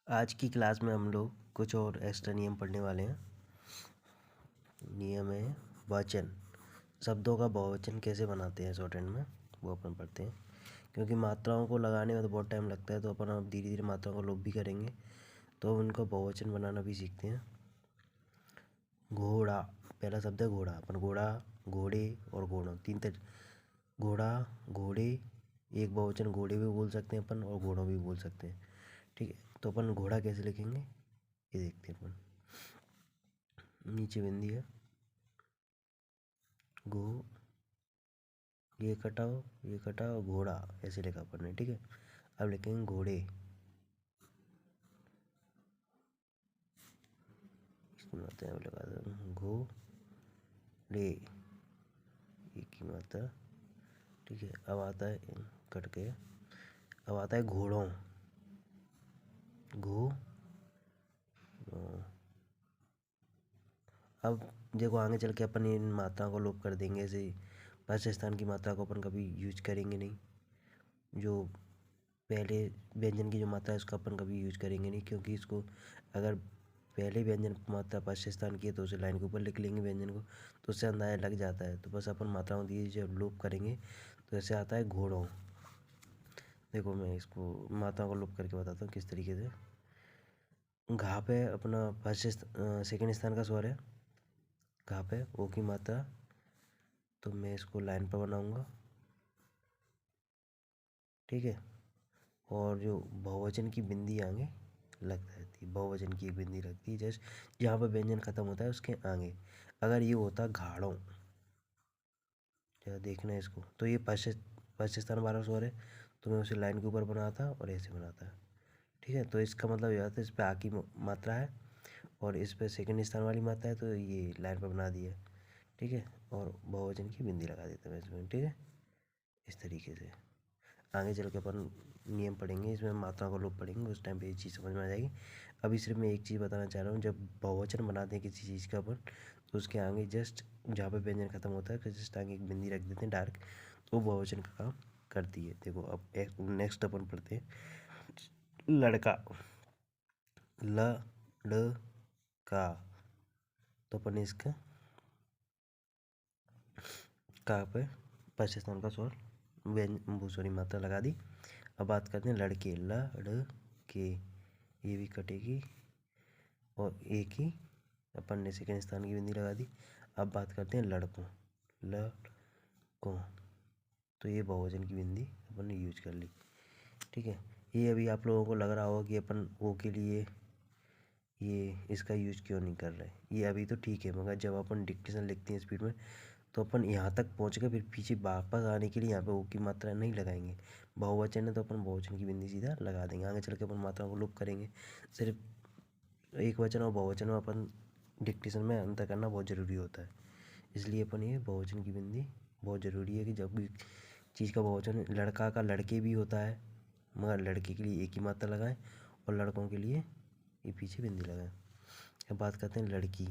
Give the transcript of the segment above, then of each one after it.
आज की क्लास में हम लोग कुछ और एक्स्ट्रा नियम पढ़ने वाले हैं। नियम है वचन। शब्दों का बहुवचन कैसे बनाते हैं शॉर्ट हैंड में, वो अपन पढ़ते हैं। क्योंकि मात्राओं को लगाने में तो बहुत टाइम लगता है, तो अपन अब धीरे धीरे मात्राओं को लोप भी करेंगे, तो उनको बहुवचन बनाना भी सीखते हैं। घोड़ा, पहला शब्द है घोड़ा। अपन घोड़ा, घोड़े और घोड़ों, तीन तरह। घोड़ा, घोड़े, एक बहुवचन घोड़े भी बोल सकते हैं अपन और घोड़ों भी बोल सकते हैं। ठीक है, तो अपन घोड़ा कैसे लिखेंगे ये देखते हैं अपन। नीचे बिंदी है, घो, ये कटाओ घोड़ा, ऐसे लिखा अपन ने। ठीक है, अब लिखेंगे घोड़े। इसकी मात्रा अब लगा दो, घोड़े, एक ही मात्रा। ठीक है, अब आता है कट के, अब आता है घोड़ों। घो, अब देखो आगे चल के अपन इन मात्राओं को लोप कर देंगे। ऐसे फर्स्ट स्थान की मात्रा को अपन कभी यूज करेंगे नहीं। जो पहले व्यंजन की जो मात्रा है उसका अपन कभी यूज करेंगे नहीं, क्योंकि इसको अगर पहले व्यंजन मात्रा फर्स्ट स्थान की है तो उसे लाइन के ऊपर लिख लेंगे व्यंजन को, तो उससे अंदाजा लग जाता है। तो बस अपन मात्राओं दी जब लोप करेंगे तो ऐसे आता है घोड़ों। देखो मैं इसको मात्राओं को लोप करके बताता हूँ किस तरीके से। घा पे अपना फर्स्ट सेकेंड स्थान का स्वर है, घा पे ओ की मात्रा, तो मैं इसको लाइन पर बनाऊंगा। ठीक है, और जो बहुवचन की बिंदी आगे लग रहती है, बहुवचन की एक बिंदी लगती है जस्ट जहाँ पर व्यंजन खत्म होता है उसके आगे। अगर ये होता घाड़ों, जरा देखना है इसको, तो ये फर्स्ट स्थान वाला स्वर है, तो मैं उसे लाइन के ऊपर बनाता और ऐसे बनाता। ठीक है, तो इसका मतलब ये आता है इस पर आ की मात्रा है और इस पर सेकंड स्थान वाली मात्रा है, तो ये लाइन पर बना दिया। ठीक है, और बहुवचन की बिंदी लगा देता मैं इसमें। ठीक है, इस तरीके से आगे चल के अपन नियम पढ़ेंगे, इसमें मात्रा को लोप पढ़ेंगे, उस टाइम पे ये चीज़ समझ में आ जाएगी। अभी सिर्फ मैं एक चीज़ बताना चाह रहा हूँ, जब बहुवचन बनाते हैं किसी चीज़ का अपन, तो उसके आगे जस्ट जहाँ पे व्यंजन खत्म होता है जस्ट आगे एक बिंदी रख देते हैं डार्क, तो बहुवचन का काम करती है। देखो अब एक नेक्स्ट अपन पढ़ते हैं लड़का। ल ड़ का, तो अपन इसका का पे फर्स्ट स्थान का स्वर सॉरी मात्रा लगा दी। अब बात करते हैं लड़के। लड़के, ये भी कटेगी और एक ही अपन ने सेकेंड स्थान की बिंदी लगा दी। अब बात करते हैं लड़कों। लड़कों, तो ये बहुवचन की बिंदी अपन ने यूज कर ली। ठीक है, ये अभी आप लोगों को लग रहा होगा कि अपन ओ के लिए ये इसका यूज क्यों नहीं कर रहे। ये अभी तो ठीक है, मगर जब अपन डिक्टेशन लिखते हैं स्पीड में, तो अपन यहाँ तक पहुँच गए, फिर पीछे वापस आने के लिए यहाँ पे ओ की मात्रा नहीं लगाएंगे। बहुवचन है तो अपन बहुवचन की बिंदी सीधा लगा देंगे। आगे चल के अपन मात्राओं को लूप करेंगे। सिर्फ एक वचन और बहुवचन में अपन डिक्टेशन में अंतर करना बहुत ज़रूरी होता है, इसलिए अपन ये बहुवचन की बिंदी बहुत ज़रूरी है कि जब भी चीज़ का बहुवचन, लड़का का लड़के भी होता है, मगर लड़के के लिए एक ही मात्रा लगाएं और लड़कों के लिए ये पीछे बिंदी लगाएं। अब बात करते हैं लड़की।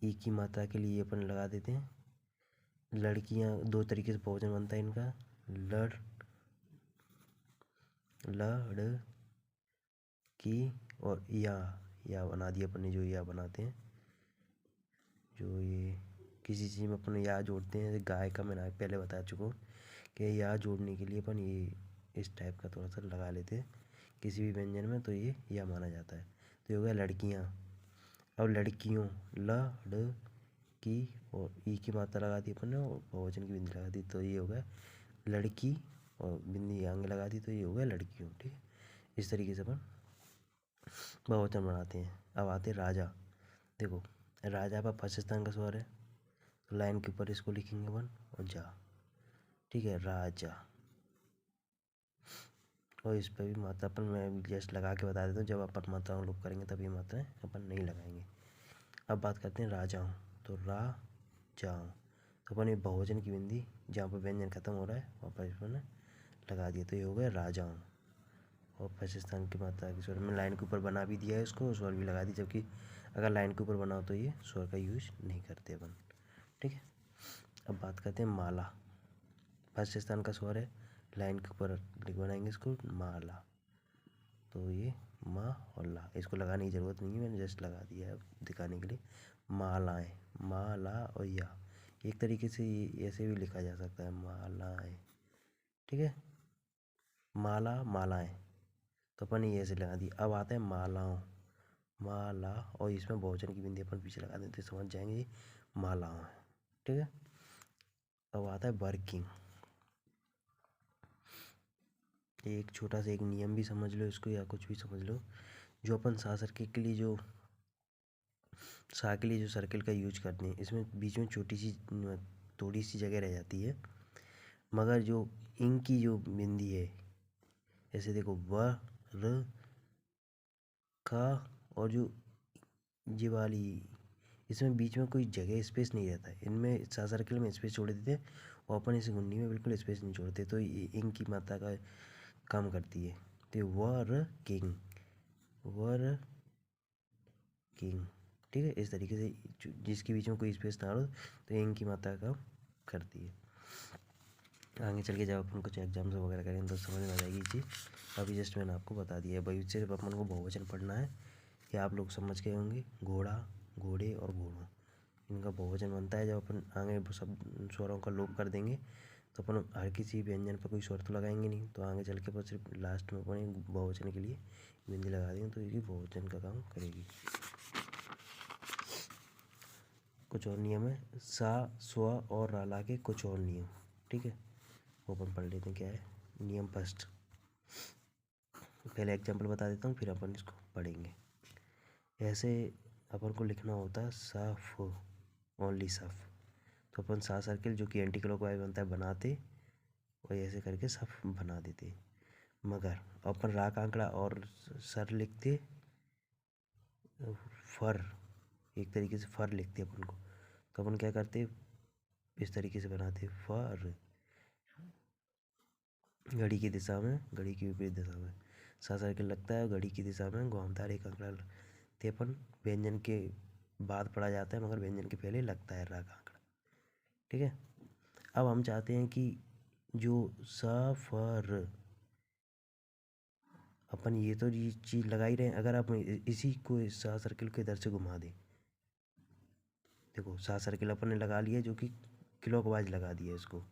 एक ही मात्रा के लिए अपन लगा देते हैं। लड़कियां दो तरीके से बहुवचन बनता है इनका, लड़ की और या बना दिया अपन ने, जो या बनाते हैं, जो ये किसी चीज़ में अपन या जोड़ते हैं। जैसे गाय का मैंने पहले बता चुका हूँ कि या जोड़ने के लिए अपन ये इस टाइप का थोड़ा सा लगा लेते हैं किसी भी व्यंजन में, तो ये या माना जाता है। तो ये हो गया लड़कियाँ। अब लड़कियों, ल की और ई की मात्रा लगा दी अपन ने और बहुवचन की बिंदी लगा दी, तो ये हो गया लड़की, और बिंदी आगे लगा दी, तो ये हो गया लड़कियों। ठीक है, इस तरीके से अपन बहुवचन बनाते हैं। अब आते हैं राजा। देखो राजा पर फर्स्ट स्थान का स्वर है, तो लाइन के ऊपर इसको लिखेंगे अपन और जा। ठीक है, राजा, और इस पर भी मात्रा अपन मैं जस्ट लगा के बता देता हूँ, जब अपन मात्राओं लोप करेंगे तब ये मात्राएं अपन नहीं लगाएंगे। अब बात करते हैं राजाओं। तो राजाओं, तो अपन ये बहुवचन की बिंदी जहाँ पर व्यंजन खत्म हो रहा है वहाँ पर इसमें लगा दिया, तो ये हो गया राजाओं। और फर्स्ट स्थान की मात्रा के स्वर में लाइन के ऊपर बना भी दिया है इसको, स्वर भी लगा दी, जबकि अगर लाइन के ऊपर बनाओ तो ये स्वर का यूज नहीं करते अपन। ठीक है, अब बात करते हैं माला। फर्स्ट स्थान का स्वर है, लाइन के ऊपर लिख बनाएंगे इसको माला, तो ये मा और ला, इसको लगाने की ज़रूरत नहीं है, मैंने जस्ट लगा दिया है दिखाने के लिए। मालाएँ, माला और या, एक तरीके से ये ऐसे भी लिखा जा सकता है, मालाएँ, ठीक है। माला, मालाएँ, तो अपन ये ऐसे लगा दी। अब आता है मालाओं, माला, और इसमें बहुवचन की बिंदी अपन पीछे लगा देते, समझ जाएंगे मालाओं है, ठीक है। अब आता है वर्किंग। एक छोटा सा एक नियम भी समझ लो इसको, या कुछ भी समझ लो, जो अपन सा सर्किल के लिए जो सा के लिए जो सर्किल का यूज करते हैं, इसमें बीच में छोटी सी थोड़ी सी जगह रह जाती है, मगर जो इंक की जो बिंदी है, ऐसे देखो व र का, और जो ये वाली, इसमें बीच में कोई जगह स्पेस नहीं रहता है। इनमें सा सर्किल में स्पेस छोड़ देते हैं, और अपन इस गुंडी में बिल्कुल स्पेस नहीं छोड़ते, तो ये इंक की मात्रा का कम करती है। तो वर्किंग, वर्किंग, ठीक है। इस तरीके से जिसके बीच में कोई स्पेस ना हो, तो इंक की मात्रा कम करती है। आगे चल के जब अपन कुछ एग्जाम्स वगैरह करेंगे तो समझ में आ जाएगी चीज़। अभी जस्ट मैंने आपको बता दिया है। भाई सिर्फ अपन को बहुवचन पढ़ना है, ये आप लोग समझ गए होंगे। घोड़ा, घोड़े और घोड़ों, इनका बहुवचन बनता है। जब अपन आगे सब स्वरों का लोप कर देंगे, तो अपन हर किसी व्यंजन पर कोई स्वर तो लगाएंगे नहीं, तो आगे चल के अपन सिर्फ लास्ट में अपन बहुवचन के लिए बिंदी लगा देंगे, तो ये बहुवचन का काम करेगी। कुछ और नियम है, सा, स्व और राला के कुछ और नियम, ठीक है, वो अपन पढ़ लेते हैं। क्या है नियम फर्स्ट, पहले एग्जाम्पल बता देता हूँ, फिर अपन इसको पढ़ेंगे। ऐसे अपन को लिखना होता है सफ, ओनली सफ, तो अपन सा सर्किल जो कि एंटी क्लॉकवाइज बनता है बनाते, और ऐसे करके सफ बना देते। मगर अपन रा का आंकड़ा और सर लिखते, फर, एक तरीके से फर लिखते अपन को, तो अपन क्या करते, इस तरीके से बनाते फर, घड़ी की दिशा में, घड़ी की विपरीत दिशा में सा सर्किल लगता है, घड़ी की दिशा में घुमावदार एक आंकड़ा लगते। अपन व्यंजन के बाद पढ़ा जाता है, मगर व्यंजन के पहले लगता है रा का आंकड़ा, ठीक है। अब हम चाहते हैं कि जो सफर, अपन ये तो ये चीज़ लगा ही रहे हैं, अगर आप इसी को सा सर्किल को इधर से घुमा दें, देखो सा सर्किल अपन ने लगा लिया, जो कि क्लॉकवाइज लगा दिया इसको,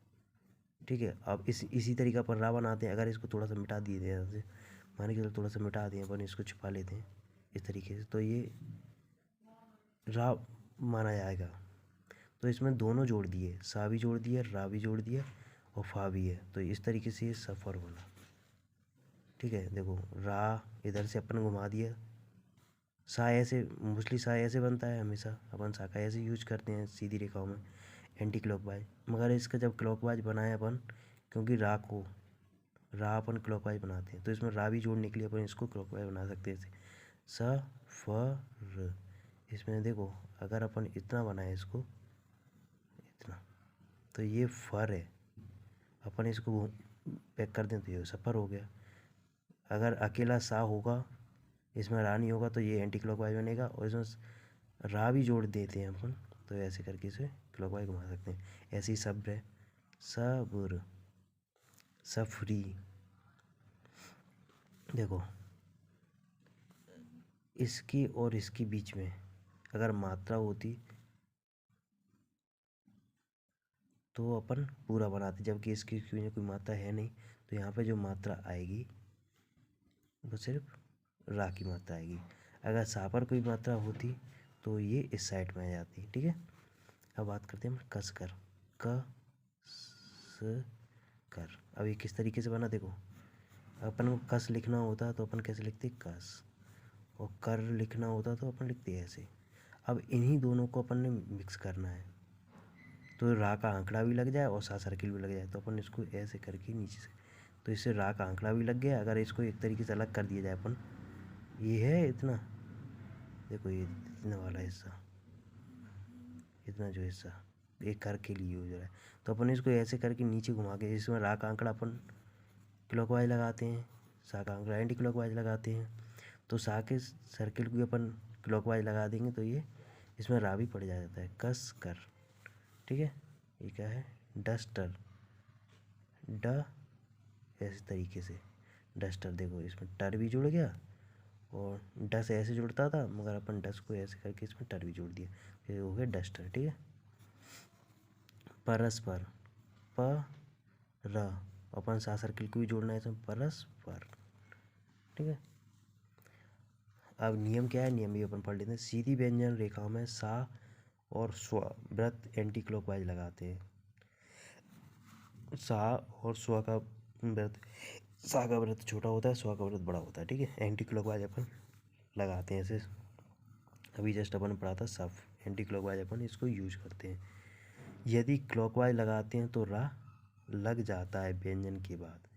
ठीक है। अब इसी तरीका पर रा बनाते हैं। अगर इसको थोड़ा सा मिटा दिए थे यहाँ से, मान के चलो थोड़ा सा मिटा दें अपन, इसको छुपा लेते हैं इस तरीके से, तो ये रा माना जाएगा। तो इसमें दोनों जोड़ दिए, सा भी जोड़ दिया, रा भी जोड़ दिया, और फा भी है, तो इस तरीके से ये सफ़र बना, ठीक है। देखो रा इधर से अपन घुमा दिया, सा ऐसे, मोस्टली सा ऐसे बनता है हमेशा, अपन सा का ऐसे यूज करते हैं सीधी रेखाओं में एंटी क्लॉकवाइज, मगर इसका जब क्लॉकवाइज बनाए अपन, क्योंकि रा को, रा अपन क्लॉकवाइज बनाते हैं, तो इसमें रा भी जोड़ने के लिए अपन इसको क्लॉकवाइज बना सकते हैं, स फ र। इसमें देखो अगर अपन इतना बनाए इसको, इतना, तो ये फर है, अपन इसको पैक कर दें तो ये सफ़र हो गया। अगर अकेला सा होगा, इसमें रा नहीं होगा, तो ये एंटी क्लॉकवाइज बनेगा, और इसमें रा भी जोड़ देते हैं अपन, तो ऐसे करके इसे क्लॉकवाइज घुमा सकते हैं। ऐसे ही सब्र है, सब्र, सफरी, देखो इसकी और इसके बीच में अगर मात्रा होती तो अपन पूरा बनाते, जबकि इसकी में कोई मात्रा है नहीं, तो यहाँ पे जो मात्रा आएगी वो सिर्फ रा की मात्रा आएगी। अगर सा पर कोई मात्रा होती तो ये इस साइड में आ जाती, ठीक है। अब बात करते हैं कस कर, क स कर। अब ये किस तरीके से बना, देखो अपन को कस लिखना होता तो अपन कैसे लिखते, कस, और कर लिखना होता तो अपन लिखते ऐसे। अब इन्हीं दोनों को अपन ने मिक्स करना है, तो रा का आंकड़ा भी लग जाए और सा सर्किल भी लग जाए, तो अपन इसको ऐसे करके नीचे से, तो इससे रा का आंकड़ा भी लग गया। अगर इसको एक तरीके से अलग कर दिया जाए अपन, ये है इतना, देखो ये इतना वाला हिस्सा, इतना जो हिस्सा एक कर के लिए हो जा रहा है, तो अपन इसको ऐसे करके नीचे घुमा के, इसमें रा का आंकड़ा अपन क्लॉकवाइज लगाते हैं, सा का आंकड़ा एंटी क्लॉकवाइज लगाते हैं, तो सा के सर्किल को अपन क्लॉकवाइज लगा देंगे, तो ये इसमें रा भी पड़ जाता है, कस कर, ठीक है। ये क्या है, डस्टर, ड, ऐसे तरीके से डस्टर। देखो इसमें टर भी जुड़ गया और डस ऐसे जुड़ता था, मगर अपन डस को ऐसे करके इसमें टर भी जोड़ दिया, फिर हो गया डस्टर। ठीक है। परस्पर, प र, अपन सा सर्किल को भी जोड़ना है इसमें, परस्पर। ठीक है। अब नियम क्या है, नियम भी अपन पढ़ लेते हैं। सीधी व्यंजन रेखाओं में सा और स्व व्रत एंटी क्लॉकवाइज लगाते हैं। सा और स्व का व्रत, सा का व्रत छोटा होता है, स्व का व्रत बड़ा होता है। ठीक है। एंटी क्लॉकवाइज अपन लगाते हैं ऐसे। अभी जस्ट अपन पढ़ा था सब, एंटी क्लॉकवाइज अपन इसको यूज करते हैं। यदि क्लॉकवाइज लगाते हैं तो रा लग जाता है व्यंजन के बाद।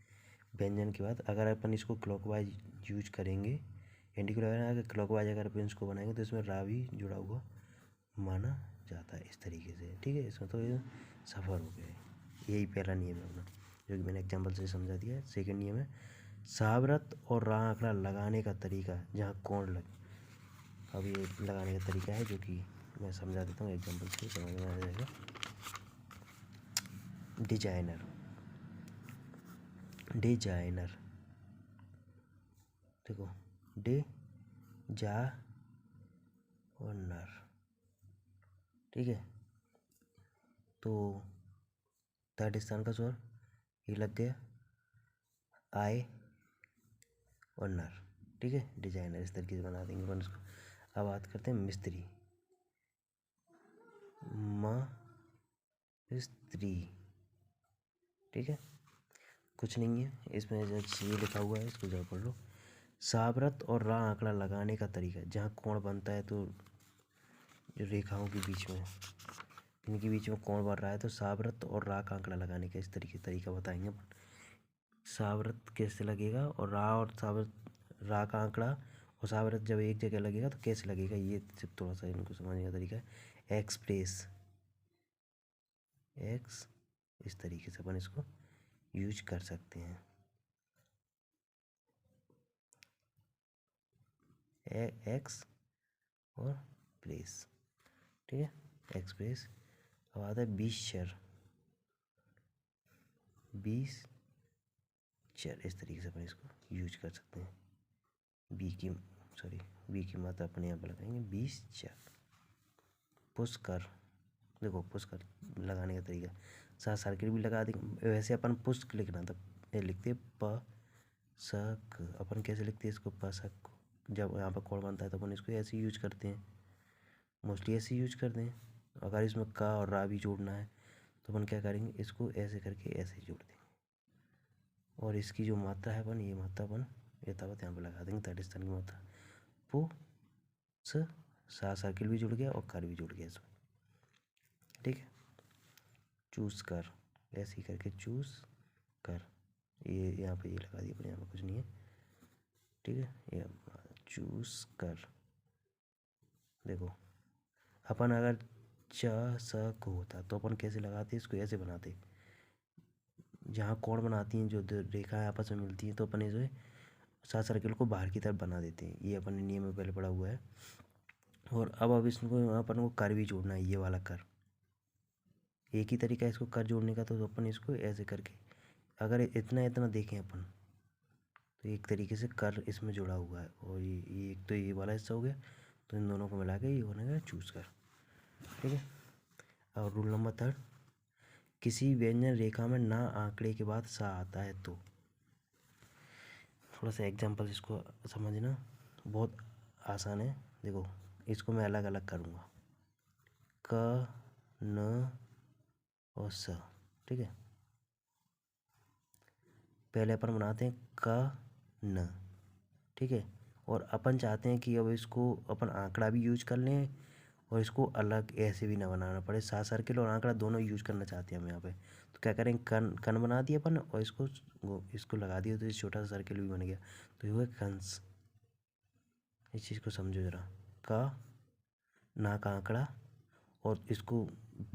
व्यंजन के बाद अगर अपन इसको क्लॉकवाइज यूज करेंगे, एंटी क्लॉकवाइज अगर अपन इसको बनाएंगे तो इसमें रा भी जुड़ा हुआ माना जाता है इस तरीके से। ठीक है। इसमें तो ये सफ़र हो गया। यही पहला नियम है अपना, जो कि मैंने एग्जाम्पल से समझा दिया है। सेकंड नियम है सावरत और रा आंकड़ा लगाने का तरीका, जहाँ कोण लग। अब ये लगाने का तरीका है जो कि मैं समझा देता हूँ एग्जाम्पल से, समझ में आ जाएगा। डिजाइनर, डिजाइनर, देखो डे जा और नर। ठीक है। तो थर्ड स्थान का स्वर ये लग गया, आए और नर। ठीक है। डिजाइनर इस तरीके से बना देंगे अपन उसको। अब बात करते हैं मिस्त्री, मिस्त्री। ठीक है। कुछ नहीं है इसमें, जैसे ये लिखा हुआ है इसको जरा पढ़ लो। सावरत और रा आंकड़ा लगाने का तरीका, जहाँ कोण बनता है तो जो रेखाओं के बीच में, इनके बीच में कोण बन रहा है, तो सावरत और रा का आंकड़ा लगाने का इस तरीका बताएंगे अपन। सावरत कैसे लगेगा और रा और सावरत, रा का आंकड़ा और सावरत जब एक जगह लगेगा तो कैसे लगेगा, ये सिर्फ थोड़ा सा इनको समझने का तरीका है। एक्सप्रेस, एक्स, इस तरीके से अपन इसको यूज कर सकते हैं। एक्स और प्रेस। ठीक है। एक्सप्रेस। अब आता है 20 चर, 20 चर, इस तरीके से अपन इसको यूज कर सकते हैं। बी की मात्रा अपन यहाँ पर लगाएंगे 20 चर। पुष्कर, देखो पुष्कर लगाने का तरीका, साथ सर्किल भी लगा देंगे। वैसे अपन पुष्क लिखना था, ये लिखते प सक, अपन कैसे लिखते हैं इसको, पसक। जब यहाँ पर कोण बनता है तो अपन इसको ऐसे यूज करते हैं, मोस्टली ऐसे यूज करते हैं। अगर इसमें का और रा भी जोड़ना है तो अपन क्या करेंगे, इसको ऐसे करके ऐसे जोड़ देंगे, और इसकी जो मात्रा है अपन, ये मात्रा अपन यथावत यहाँ पर लगा देंगे। थर्ड स्थान की मात्रा पु स, सा सर्किल भी जुड़ गया और कर भी जुड़ गया इसमें। ठीक है। चूज कर, ऐसे ही करके चूज कर, ये यहाँ पे ये लगा दिया पर यहाँ पे कुछ नहीं है। ठीक है। ये चूज कर, देखो अपन अगर च स को होता तो अपन कैसे लगाते, इसको ऐसे बनाते, जहाँ कोण बनाती हैं जो रेखाएं आपस में मिलती हैं तो अपन इसे सात सर्किल को बाहर की तरफ बना देते हैं। ये अपन ने नियम में पहले पढ़ा हुआ है। और अब इसको अपन को कर भी जोड़ना है, ये वाला कर। एक ही तरीका है इसको कर जोड़ने का, तो अपन इसको ऐसे करके अगर इतना इतना देखें अपन, तो एक तरीके से कर इसमें जुड़ा हुआ है। और ये एक तो ये वाला हिस्सा हो गया, तो इन दोनों को मिला के ये बनेगा चूज कर। ठीक है। और रूल नंबर थर्ड, किसी व्यंजन रेखा में ना आंकड़े के बाद सा आता है तो। थोड़ा सा एग्जाम्पल इसको समझना, बहुत आसान है। देखो इसको मैं अलग अलग करूँगा, क न और स। ठीक है। पहले अपन बनाते हैं क न। ठीक है। और अपन चाहते हैं कि अब इसको अपन आंकड़ा भी यूज कर लें और इसको अलग ऐसे भी ना बनाना पड़े, सात सर्किल और आंकड़ा दोनों यूज करना चाहते हैं हम यहाँ पे। तो क्या करेंगे, कन बना दिया अपन और इसको लगा दिया, तो इस छोटा सा सर्किल भी बन गया, तो ये हुआ कंस। इस चीज़ को समझो जरा, का ना का आंकड़ा और इसको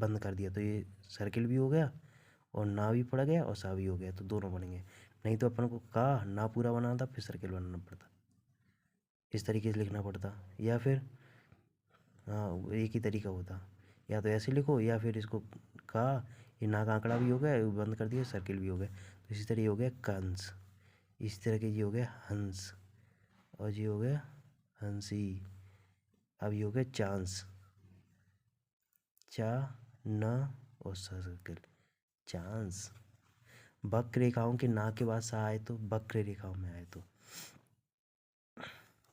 बंद कर दिया, तो ये सर्किल भी हो गया और ना भी पड़ गया और सा भी हो गया, तो दोनों बन गए। नहीं तो अपन को का ना पूरा बनाना था, फिर सर्किल बनाना पड़ता, इस तरीके से लिखना पड़ता। या फिर हाँ, एक ही तरीका होता, या तो ऐसे लिखो या फिर इसको का, ये ना का आंकड़ा भी हो गया, बंद कर दिया, सर्किल भी हो गया, तो इसी तरीके हो गया कंस। इस तरह के ये हो गया हंस, और ये हो गया हंसी। अब ये हो गया चांस, चा न और सर्कल, चांस। वक्र रेखाओं के ना के बाद सा आए तो वक्र रेखाओं में आए तो,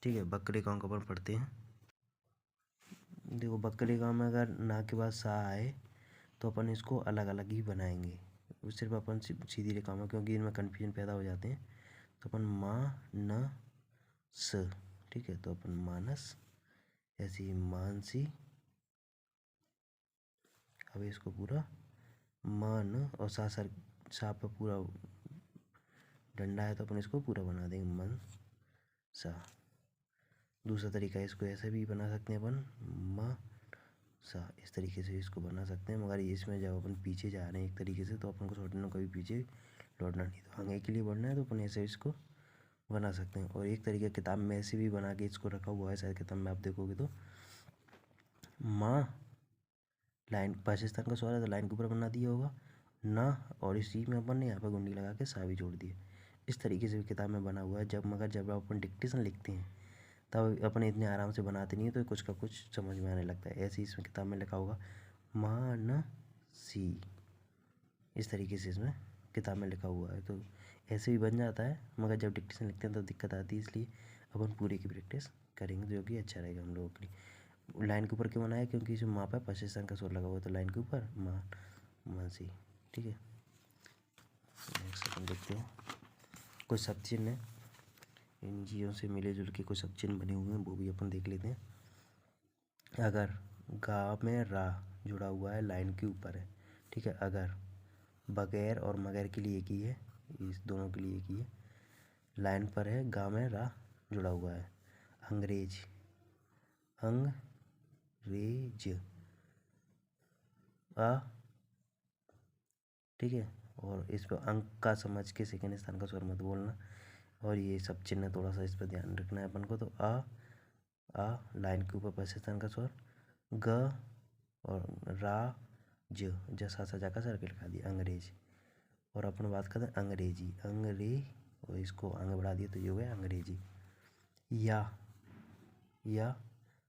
ठीक है। वक्र रेखाओं का अपन पढ़ते हैं। देखो वक्र रेखाओं में अगर ना के बाद सा आए तो अपन इसको अलग अलग ही बनाएंगे, सिर्फ अपन सीधी रेखाओं में, क्योंकि इनमें कन्फ्यूजन पैदा हो जाते हैं। तो अपन मा न स, ठीक है, तो अपन मानस, ऐसे ही मानसी। अब इसको पूरा मन और सा सर सा पे पूरा डंडा है तो अपन इसको पूरा बना देंगे मन सा। दूसरा तरीका इसको ऐसे भी बना सकते हैं अपन, म सा, इस तरीके से इसको बना सकते हैं। मगर इसमें जब अपन पीछे जा रहे हैं एक तरीके से तो अपन को सोचना कभी पीछे लौटना नहीं, तो आगे के लिए बढ़ना है तो अपन ऐसे इसको बना सकते हैं। और एक तरीका किताब में ऐसे भी बना के इसको रखा हुआ है, शायद किताब में आप देखोगे तो, माँ लाइन पाकिस्तान का सवाल है तो लाइन के ऊपर बना दिया होगा ना, और इसी में अपन ने यहाँ पर गुंडी लगा के सा भी जोड़ दिए। इस तरीके से भी किताब में बना हुआ है। जब अपन डिक्टेशन लिखते हैं तब अपन इतने आराम से बनाते नहीं है, तो कुछ का कुछ समझ में आने लगता है। ऐसे ही इसमें किताब में लिखा होगा मान सी, इस तरीके से इसमें किताब में लिखा हुआ है, तो ऐसे भी बन जाता है। मगर जब डिक्टेशन लिखते हैं तो दिक्कत आती है, इसलिए अपन पूरी की प्रैक्टिस करेंगे जो कि अच्छा रहेगा हम लोगों के लिए। लाइन के ऊपर क्यों बनाया, क्योंकि जो माँ पे पाकिस्तान का स्वर लगा हुआ है, तो लाइन के ऊपर माँ मासी, ठीक है। नेक्स्ट अपन देखते हैं कुछ शब्द चिन्ह है, इन चीज़ों से मिले जुल के कुछ शब्द चिन्ह बने हुए हैं, वो भी अपन देख लेते हैं। अगर गा में रा जुड़ा हुआ है, लाइन के ऊपर है, ठीक है। अगर बगैर और मगर के लिए एक ही है, इस दोनों के लिए एक ही है, लाइन पर है, गा में रा जुड़ा हुआ है। अंग्रेज, अंग्रेज, आ, ठीक है। और इस पर अंक का समझ के सेकंड स्थान का स्वर मत बोलना। और ये सब चिन्ह थोड़ा सा इस पर ध्यान रखना है अपन को। तो आ लाइन के ऊपर पहले स्थान का स्वर, ग और रा ज सा सजा का सर्किल लगा दिया, अंग्रेज। और अपन बात करते हैं अंग्रेजी, और इसको आगे बढ़ा दिया तो ये हो गया अंग्रेजी। या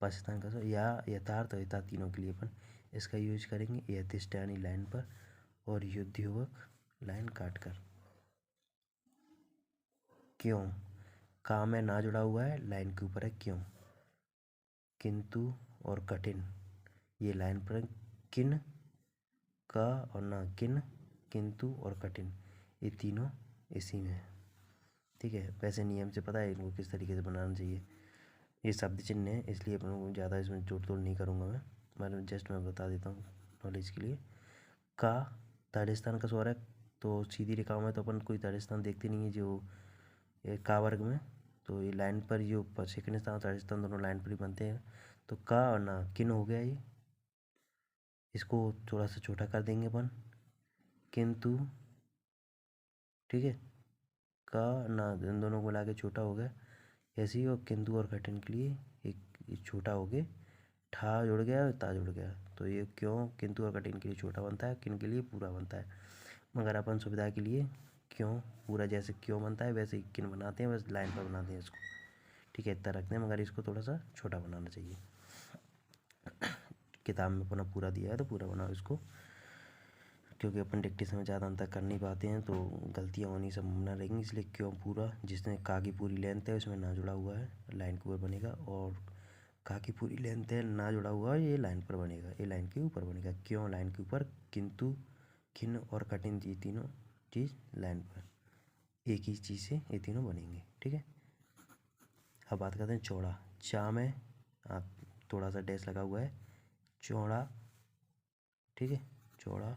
पाकिस्तान का स्वर, या यथार्थ और यथार्थ तीनों के लिए अपन इसका यूज करेंगे। यथिष्ठ यानी लाइन पर, और युद्धयुवक लाइन काट कर। क्यों, का में ना जुड़ा हुआ है, लाइन के ऊपर है क्यों। किंतु और कठिन, ये लाइन पर किन का और ना किन, किंतु और कठिन, ये तीनों इसी में है, ठीक है। वैसे नियम से पता है इनको किस तरीके से बनाना चाहिए। ये शब्द चिन्ह है, इसलिए अपन को ज़्यादा इसमें जोड़ तोड़ नहीं करूँगा मैं जस्ट मैं बता देता हूँ नॉलेज के लिए। का थर्ड स्थान का स्वर है, तो सीधी रेखाओं में तो अपन कोई थर्ड स्थान देखते नहीं है, जो का वर्ग में। तो ये लाइन पर जो सेकंड स्थान और थर्ड स्थान दोनों लाइन पर ही बनते हैं। तो का और ना किन हो गया ये, इसको थोड़ा सा छोटा कर देंगे अपन, किंतु, ठीक है। का ना इन दोनों को मिला के छोटा हो गया, ऐसे ही। और किंतु और कठिन के लिए एक छोटा हो गया, ठा जुड़ गया और ता जुड़ गया, तो ये क्यों किंतु और कठिन के लिए छोटा बनता है, किन के लिए पूरा बनता है। मगर अपन सुविधा के लिए क्यों पूरा, जैसे क्यों बनता है वैसे ही किन बनाते हैं, बस लाइन पर बनाते हैं इसको, ठीक है, इतना रखते हैं। मगर इसको थोड़ा सा छोटा बनाना चाहिए। किताब में अपना पूरा दिया है तो पूरा बनाओ इसको, क्योंकि अपन डिक्टेशन में ज़्यादा अंतर कर नहीं पाते हैं तो गलतियाँ होनी संभावना रहेंगी, इसलिए क्यों पूरा, जिसमें का की पूरी लेंथ है उसमें ना जुड़ा हुआ है, लाइन के ऊपर बनेगा। और का की पूरी लेंथ है, ना जुड़ा हुआ है, ये लाइन पर बनेगा, ये लाइन के ऊपर बनेगा। क्यों लाइन के ऊपर, किंतु, किन और कठिन, ये तीनों चीज़ लाइन पर, एक ही चीज़ से ये तीनों बनेंगे, ठीक है। अब बात करते हैं चौड़ा। चा में थोड़ा सा डैश लगा हुआ है, चौड़ा, ठीक है, चौड़ा।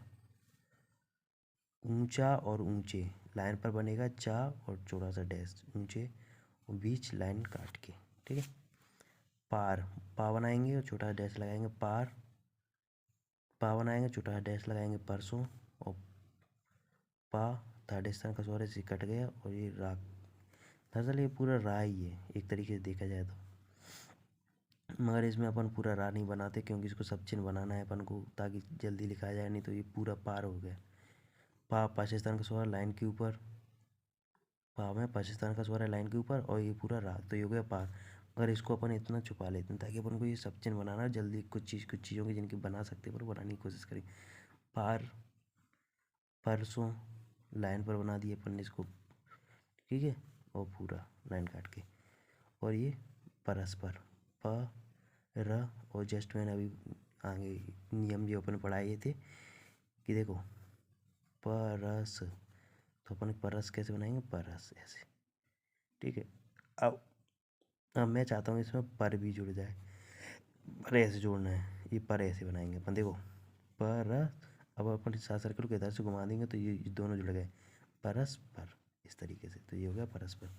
ऊंचा और ऊंचे, लाइन पर बनेगा चा और चौड़ा सा डैश, ऊंचे और बीच लाइन काट के, ठीक है। पार, पा बनाएंगे और छोटा डैश लगाएंगे, पार, पा बनाएंगे छोटा डैश लगाएंगे, परसों। और पा थर्ड स्थान का स्वर से कट गया, और ये रा, दरअसल ये पूरा रा ही है एक तरीके से देखा जाए तो। मगर इसमें अपन पूरा रा नहीं बनाते, क्योंकि इसको सब चिन्ह बनाना है अपन को, ताकि जल्दी लिखा जाए, नहीं तो ये पूरा पार हो गया। पा पाकिस्तान का स्वर लाइन के ऊपर, पाव में पाकिस्तान का स्वर है लाइन के ऊपर और ये पूरा रा, तो ये हो गया पार। अगर इसको अपन इतना छुपा लेते हैं ताकि अपन को ये सब चिन्ह बनाना जल्दी, कुछ चीज़ों की जिनकी बना सकते हैं पर बनाने की कोशिश करें। पार, परसों, लाइन पर बना दिए अपन ने इसको, ठीक है, और पूरा लाइन काट के। और ये परस्पर, प र, और जस्ट मैंने अभी आगे नियम जो अपन पढ़ाए थे कि देखो परस, तो अपन परस कैसे बनाएंगे, परस ऐसे, ठीक है। अब मैं चाहता हूँ इसमें पर भी जुड़ जाए, पर ऐसे जोड़ना है, ये पर ऐसे बनाएंगे अपन, देखो परस। अब अपन सात सर्कल को इधर से घुमा देंगे तो ये दोनों जुड़ गए, परस्पर, इस तरीके से, तो ये हो गया परस्पर।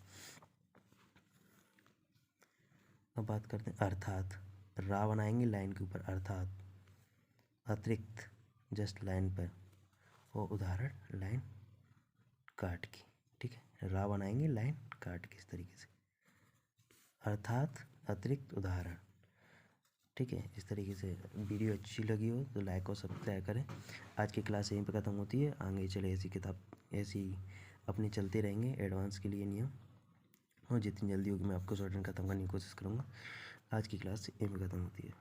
अब बात करते हैं अर्थात। रा बनाएंगे लाइन के ऊपर, अर्थात, अतिरिक्त जस्ट लाइन पर, और उदाहरण लाइन काट की, ठीक है। रा बनाएंगे लाइन काट के इस तरीके से, अर्थात, अतिरिक्त, उदाहरण, ठीक है। इस तरीके से वीडियो अच्छी लगी हो तो लाइक और सब्सक्राइब करें। आज की क्लास यहीं पर ख़त्म होती है, आगे चले ऐसी किताब ऐसी अपनी चलते रहेंगे एडवांस के लिए नियम, और जितनी जल्दी होगी मैं आपको शॉर्ट खत्म करने की कोशिश करूँगा। आज की क्लास यहीं पर ख़त्म होती है।